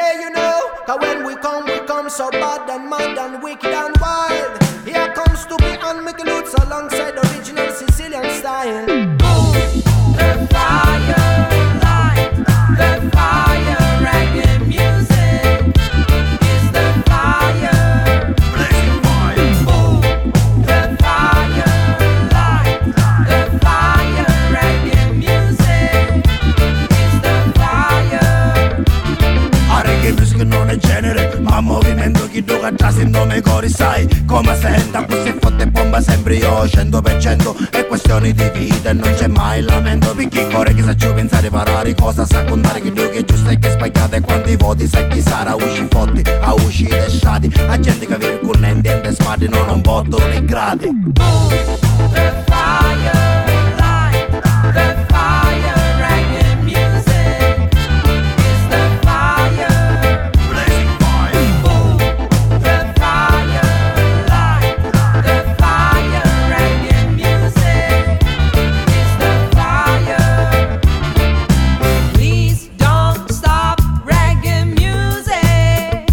Yeah, you know, cause when we come so bad and mad and wicked and wild. Here comes to be and Mickey Lutz alongside original Sicilian style. The fire, light, the fire, reggae music is the fire. Blazing fire. The fire, light, the fire, reggae music is the fire. A reggae music non è genere, ma movimento chi gioca già sintomi i cori, sai come senta, così fotte bomba sempre io 100%, è questione di vita e non c'è mai lamento, perché cuore che sa giù pensare parare, cosa sa contare che giochi è giusto e che è sbagliato, e quanti voti sai chi sarà usci fotti, a usci desciati, a gente che vive con niente spadi, non botto nei gradi. The fire, light, the fire, reggae music is the fire. Blazing fire. The fire, light, the fire, reggae music is the fire. Please don't stop reggae music.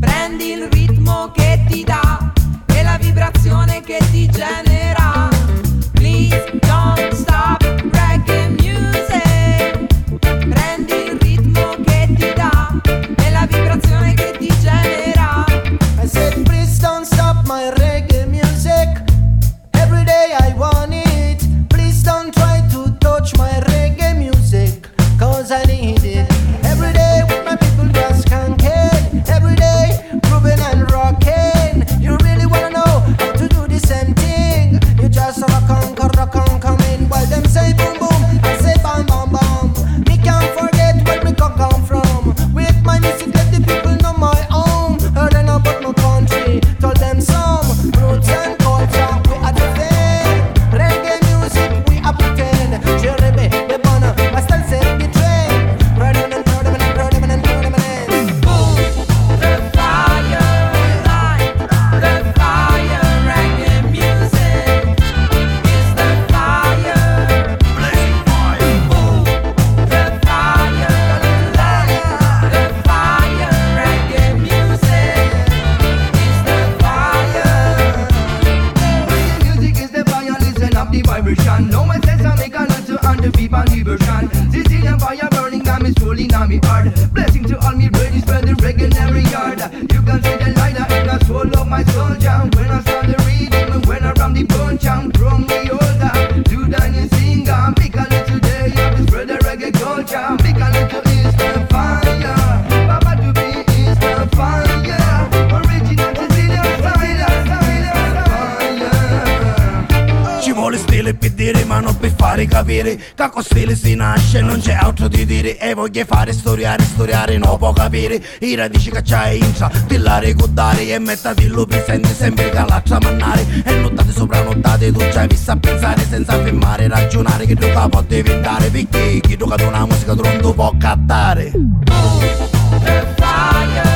Prendi il ritmo che ti dà e la vibrazione che ti genera. Please don't stop reggae music. Prendi il ritmo che ti dà e la vibrazione che ti genera. I said, please don't stop my reggae music. Every day I want it. Please don't try to touch my reggae music, cause I need it. Every day with my people just skanking. Every day grooving and rocking. You really wanna know how to do the same thing. You just rock on, come in. While them say boom boom, I say bam bam bam. Me can't forget where me come from. With my music let the people know my home. Heard enough about my country. Told them some roots and culture. We are the thing. Reggae music we are pretend. Jeremy, the banner, I still set the train. Permanent. The fire, light, the fire, reggae music is the fire. Blazing fire. The fire, light, the fire, reggae music is the fire. Music is the fire, listen up the vibration. No one says I make a lot to under people liberation. Sicilian fire burning, now me strolling, now me hard. Blessing to all me brothers, spread the reggae in every yard. You can see the light in the soul of my soul jam. When I start the rhythm, when I ram the bone jam, from the older to the new singer. Pick a little day, yeah, we spread the reggae culture. Pick a little is the fire. Papa to be is the fire. Original Sicilian style, fire. Ci vuole stile per dire ma non per fare capire, che con stile si nasce non c'è altro di dire, e voglio fare storiare non può capire, i radici che c'hai intra di la ricordare, e mettati lo presente sempre che l'altra mannare, e nottate sopra nottate tu ci hai visto a pensare senza fermare ragionare, che tu può diventare, perché chi gioca una musica tu non può cattare. The fire.